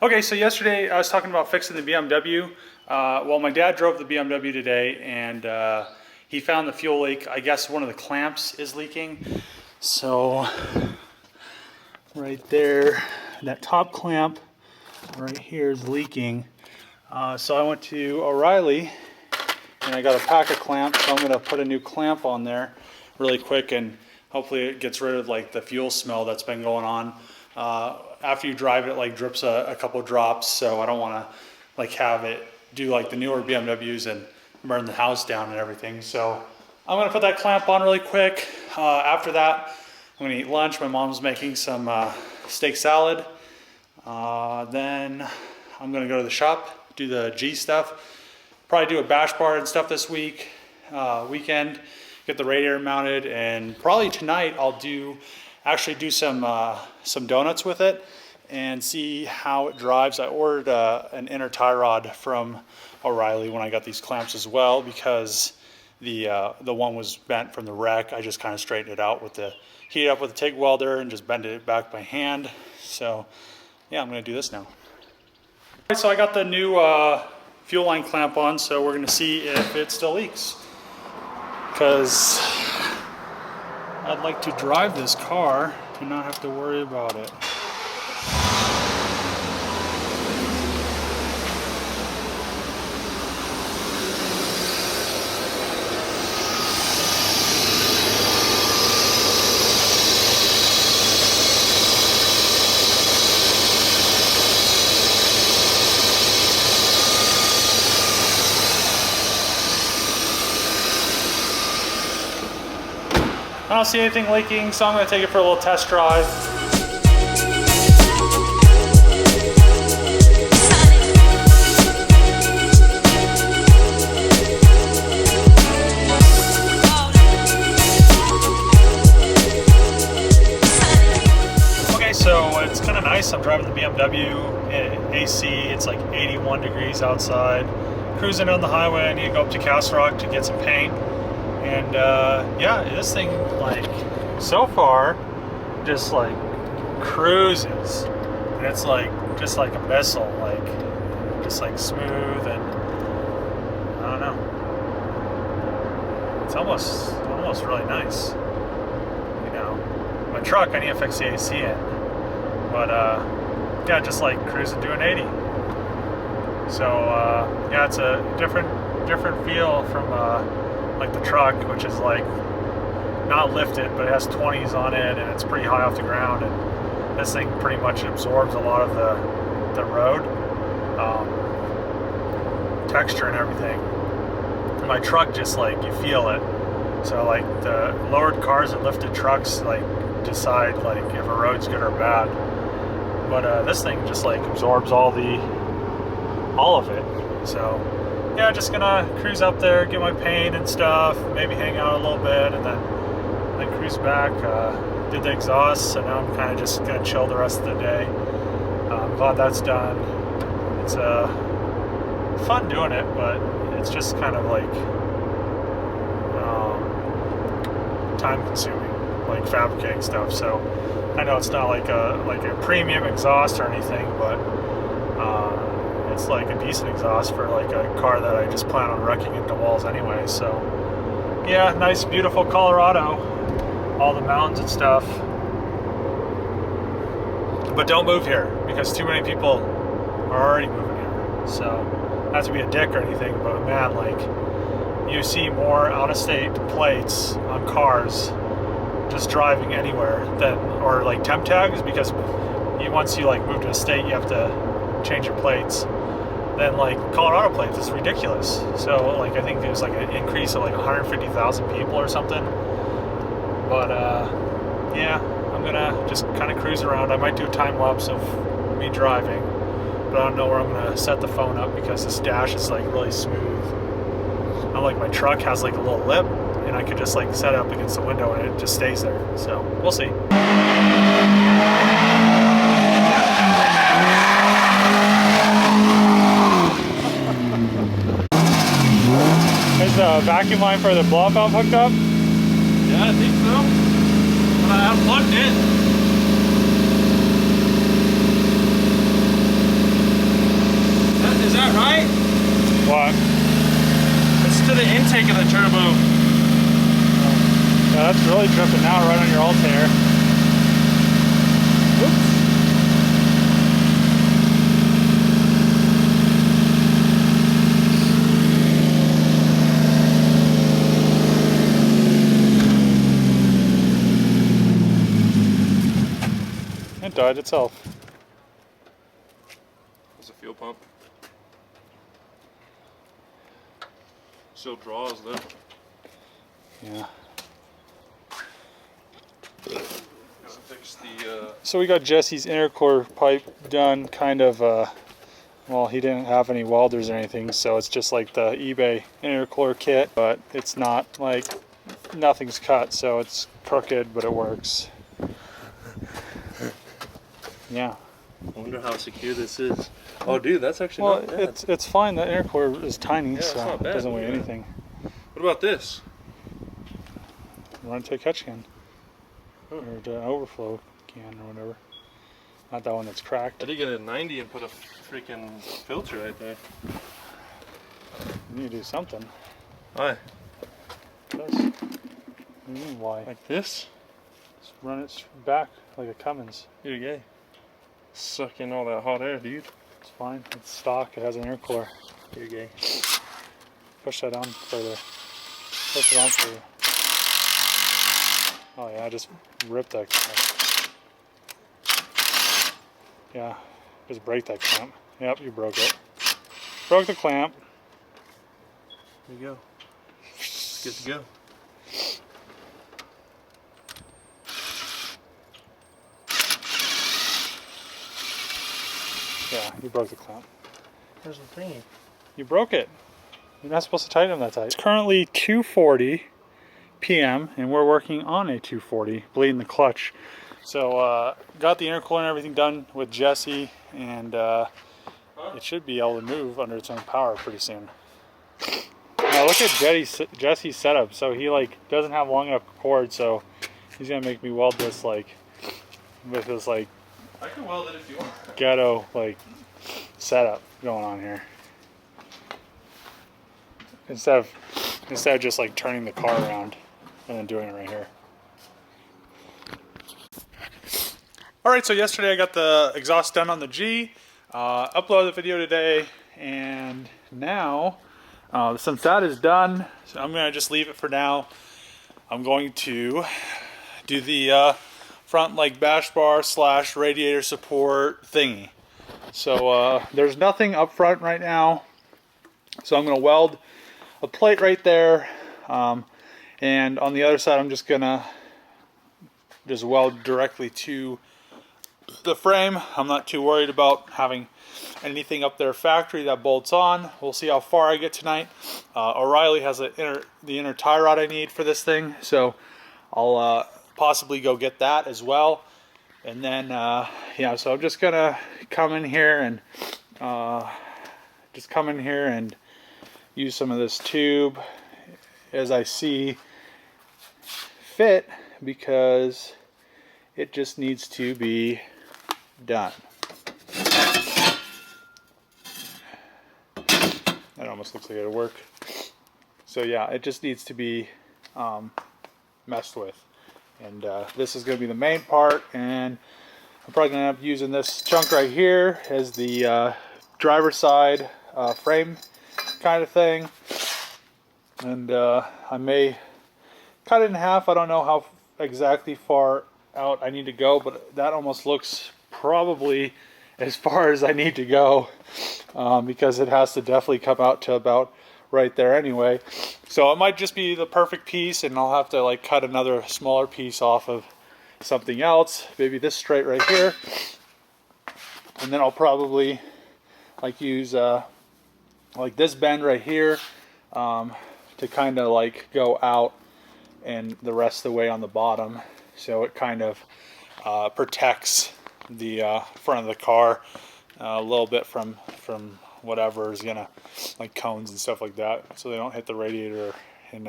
Okay, so yesterday I was talking about fixing the BMW. Well, my dad drove the BMW today and he found the fuel leak. I guess one of the clamps is leaking. So right there, that top clamp right here is leaking. So I went to O'Reilly and I got a pack of clamps. So I'm gonna put a new clamp on there really quick and hopefully it gets rid of like the fuel smell that's been going on. After you drive it, like drips a couple drops, so I don't want to like have it do like the newer BMWs and burn the house down and everything. So I'm gonna put that clamp on really quick. After that, I'm gonna eat lunch. My mom's making some steak salad. Then I'm gonna go to the shop, do the G stuff. Probably do a bash bar and stuff this weekend. Get the radiator mounted, and probably tonight I'll actually do some donuts with it and see how it drives. I ordered an inner tie rod from O'Reilly when I got these clamps as well, because the one was bent from the wreck. I just kind of straightened it out with heat it up with a TIG welder and just bended it back by hand. So yeah, I'm gonna do this now. So I got the new fuel line clamp on, so we're gonna see if it still leaks, because I'd like to drive this car and not have to worry about it. I don't see anything leaking, so I'm going to take it for a little test drive. Okay, so it's kind of nice. I'm driving the BMW AC. It's like 81 degrees outside. Cruising on the highway. I need to go up to Castle Rock to get some paint. And yeah, this thing, like, so far, just like cruises. And it's like, just like a missile, like, just like smooth, and I don't know. It's almost really nice. You know, my truck, I need to fix the AC in. But yeah, just like cruising doing 80. So yeah, it's a different feel from like the truck, which is like not lifted, but it has 20s on it and it's pretty high off the ground, and this thing pretty much absorbs a lot of the road texture and everything. My truck, just like, you feel it. So like the lowered cars and lifted trucks like decide like if a road's good or bad, but this thing just like absorbs all of it. So yeah, just gonna cruise up there, get my paint and stuff, maybe hang out a little bit, and then cruise back. Did the exhaust, so now I'm kind of just gonna chill the rest of the day. I'm glad that's done. It's fun doing it, but it's just kind of like time consuming, like fabricating stuff. So I know it's not like a premium exhaust or anything, but it's like a decent exhaust for like a car that I just plan on wrecking into walls anyway. So yeah, nice, beautiful Colorado, all the mountains and stuff. But don't move here, because too many people are already moving here. So not to be a dick or anything, but man, like, you see more out-of-state plates on cars just driving anywhere or like temp tags, because once you like move to a state, you have to change your plates. Then like Colorado plates, it's ridiculous. So like I think there's like an increase of like 150,000 people or something. But yeah, I'm gonna just kind of cruise around. I might do a time lapse of me driving, but I don't know where I'm gonna set the phone up, because this dash is like really smooth. Unlike my truck has like a little lip, and I could just like set it up against the window and it just stays there. So we'll see. Is the vacuum line for the blow-up valve hooked up? Yeah, I think so. But I have plugged in. What? It's to the intake of the turbo. Yeah, that's really dripping now right on your Altair. Whoops. It died itself. It's a fuel pump. Still draws though. Yeah. Gotta fix the So we got Jesse's intercooler pipe done, kind of, well, he didn't have any welders or anything, so it's just like the eBay intercooler kit, but it's not like, nothing's cut, so it's crooked, but it works. Yeah. I wonder how secure this is. Oh, dude, that's actually Well, not bad. it's fine. The intercooler is tiny, Yeah, it's so not it bad. doesn't weigh Look at that. anything. What about this? Run to a catch can. Or to an overflow can or whatever. Not that one that's cracked. I did get a 90 and put a freaking filter right there. You need to do something. Why? What do you mean, why? Like this? Just run it back like a Cummins. Here you go. Suck in all that hot air, dude. It's fine. It's stock. It has an intercooler. Here you go. Push that on further. Push it on further. Oh yeah, I just ripped that clamp. Yeah, just break that clamp. Yep, you broke it. Broke the clamp. There you go. It's good to go. Yeah, you broke the clamp. Where's the thingy? You broke it. You're not supposed to tighten them that tight. It's currently 2:40 p.m. and we're working on a 240, bleeding the clutch. So got the intercooler and everything done with Jesse, and it should be able to move under its own power pretty soon. Now look at Jesse's setup. So he like doesn't have long enough cord, so he's gonna make me weld this like with his like I can weld it if you want. ghetto like setup going on here. Instead of just like turning the car around and then doing it right here. All right, so yesterday I got the exhaust done on the G, uploaded the video today, and now since that is done, so I'm gonna just leave it for now. I'm going to do the front like bash bar / radiator support thingy. So there's nothing up front right now, so I'm gonna weld a plate right there, and on the other side I'm just gonna weld directly to the frame. I'm not too worried about having anything up there factory that bolts on. We'll see how far I get tonight. O'Reilly has the inner tie rod I need for this thing, so I'll possibly go get that as well. And then yeah, so I'm just gonna come in here and use some of this tube as I see fit, because it just needs to be done. That almost looks like it'll work. So yeah, it just needs to be messed with. And this is going to be the main part, and I'm probably going to end up using this chunk right here as the driver's side frame kind of thing. And I may cut it in half. I don't know how exactly far out I need to go, but that almost looks probably as far as I need to go, because it has to definitely come out to about right there anyway. So it might just be the perfect piece, and I'll have to like cut another smaller piece off of something else, maybe this straight right here, and then I'll probably like use like this bend right here to kind of like go out and the rest of the way on the bottom, so it kind of protects the front of the car a little bit from whatever is gonna, like cones and stuff like that, so they don't hit the radiator, and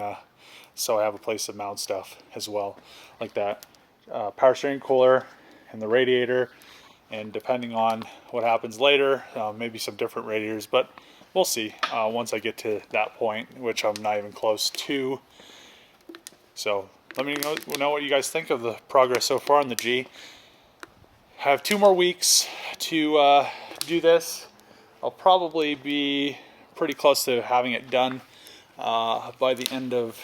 so I have a place to mount stuff as well like that. Power steering cooler and the radiator, and depending on what happens later, maybe some different radiators, but we'll see once I get to that point, which I'm not even close to. So let me know what you guys think of the progress so far on the G. Have 2 more weeks to do this. I'll probably be pretty close to having it done by the end of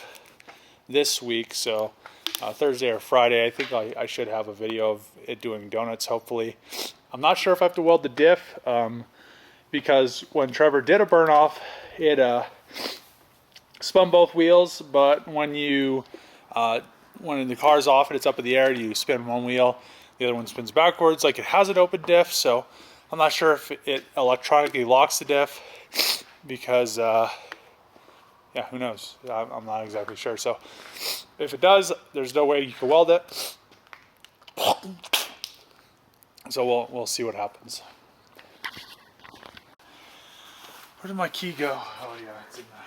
this week. So Thursday or Friday, I think I should have a video of it doing donuts, hopefully. I'm not sure if I have to weld the diff, because when Trevor did a burn off, it spun both wheels, but when the car's off and it's up in the air, you spin one wheel, the other one spins backwards. Like, it has an open diff, so I'm not sure if it electronically locks the diff, because yeah, who knows? I'm not exactly sure. So if it does, there's no way you can weld it. So we'll see what happens. Where did my key go? Oh yeah, it's in that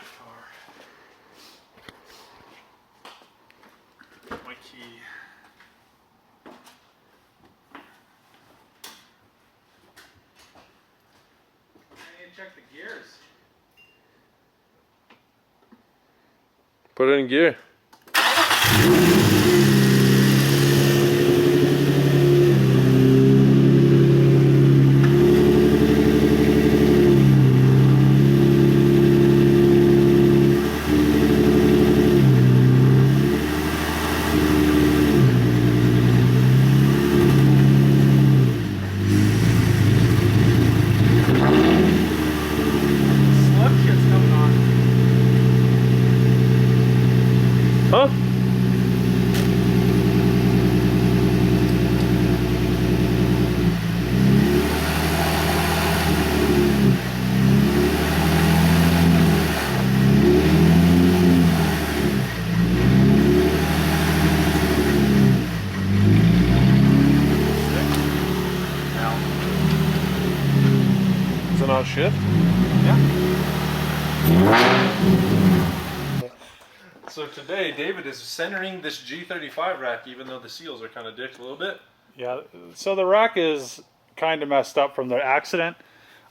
car. My key. I need to check the gears. Put it in gear. Huh? Is it not shift? Yeah. So today, David is centering this G35 rack, even though the seals are kind of dicked a little bit. Yeah, so the rack is kind of messed up from the accident.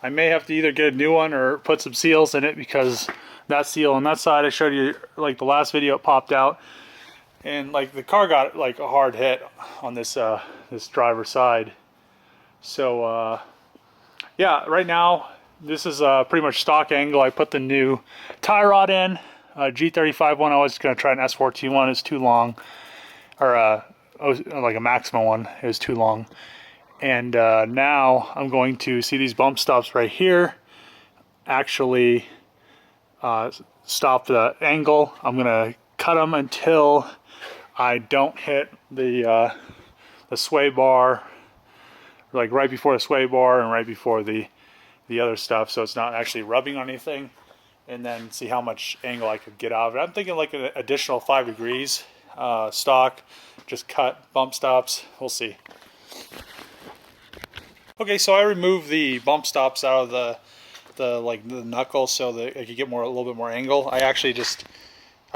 I may have to either get a new one or put some seals in it, because that seal on that side, I showed you, like the last video, it popped out. And like the car got like a hard hit on this this driver's side. So yeah, right now this is pretty much stock angle. I put the new tie rod in. G35 one, I was going to try an S14 one. It's too long, or like a Maxima one. It was too long. And now I'm going to see these bump stops right here. Actually, stop the angle. I'm going to cut them until I don't hit the sway bar, like right before the sway bar and right before the other stuff, so it's not actually rubbing on anything. And then see how much angle I could get out of it. I'm thinking like an additional 5 degrees stock, just cut bump stops. We'll see. Okay, so I removed the bump stops out of the knuckle so that I could get a little bit more angle. I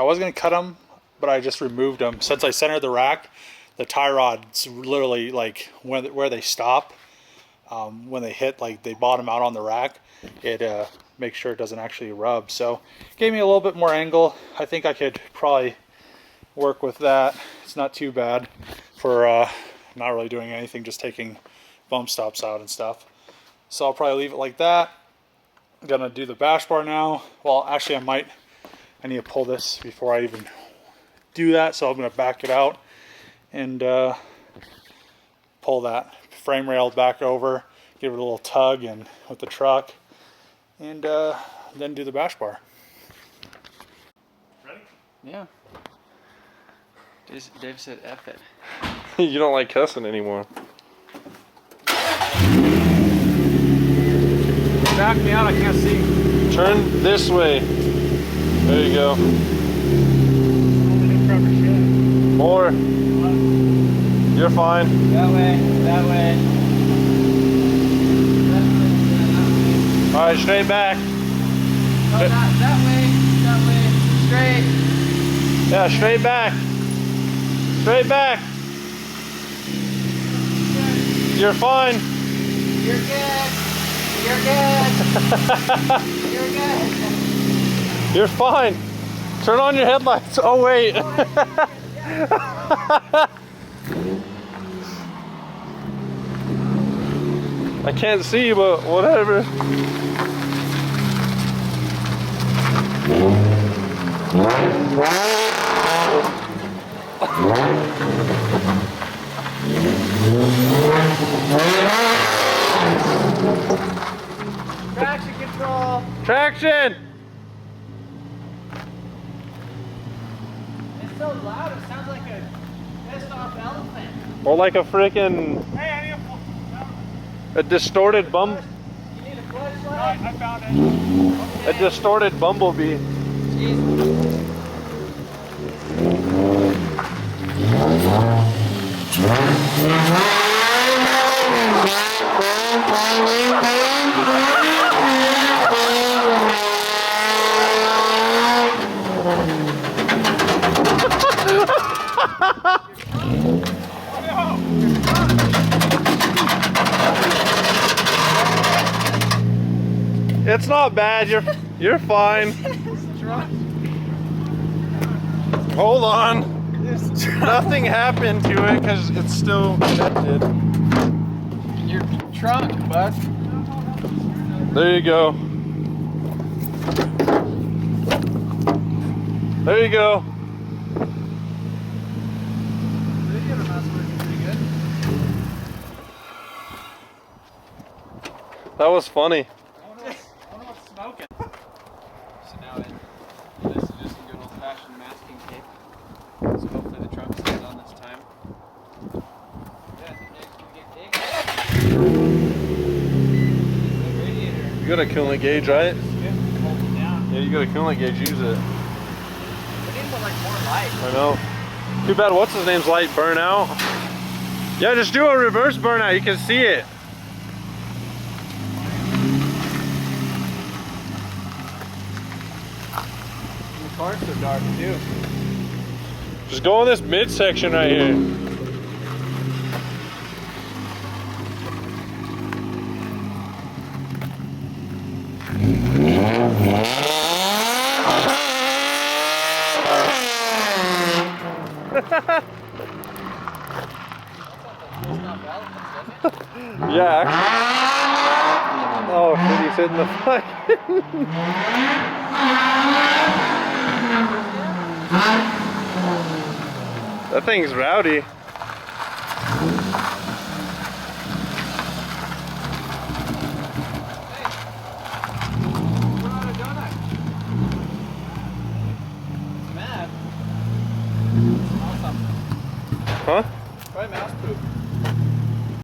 was gonna cut them, but I just removed them. Since I centered the rack, the tie rod's literally like where they stop. When they hit, like they bottom out on the rack, it makes sure it doesn't actually rub. So gave me a little bit more angle. I think I could probably work with that. It's not too bad for not really doing anything, just taking bump stops out and stuff. So I'll probably leave it like that. I'm gonna do the bash bar now. Well, actually I need to pull this before I even do that, so I'm gonna back it out and pull that frame rail back over, give it a little tug and with the truck, and then do the bash bar. Ready? Yeah. Dave said F it. You don't like cussing anymore. Back me out, I can't see. Turn this way. There you go. More. You're fine. That way, that way. Alright, straight back. No, that way, straight. Yeah, straight back. Straight back. You're fine. You're good. You're good. You're good. You're fine. Turn on your headlights. Oh wait. I can't see, but whatever. Traction control. Traction! It's so loud, it sounds like a pissed off elephant. Or like a freaking Hey, I need a distorted You need a flashlight? I found it. a distorted bumblebee. Jeez. It's not bad. You're fine. Hold on. Nothing happened to it because it's still connected. Your trunk, bud. There you go. There you go. That was funny. Smoking. So now this is just a good old fashioned masking tape. So hopefully the trunk stays on this time. Yeah, the next gonna get big. The radiator. You got a coolant gauge, right? Hold it down. Yeah, you got a coolant gauge. Use it. We need like more light. I know. Too bad what's his name's light burn out. Yeah, just do a reverse burnout. You can see it. The car's so dark too. Just go in this midsection right here. Yeah. Oh shit, he's hitting the fucking. That thing's rowdy. Mad. Awesome. Huh? Probably mouse poop.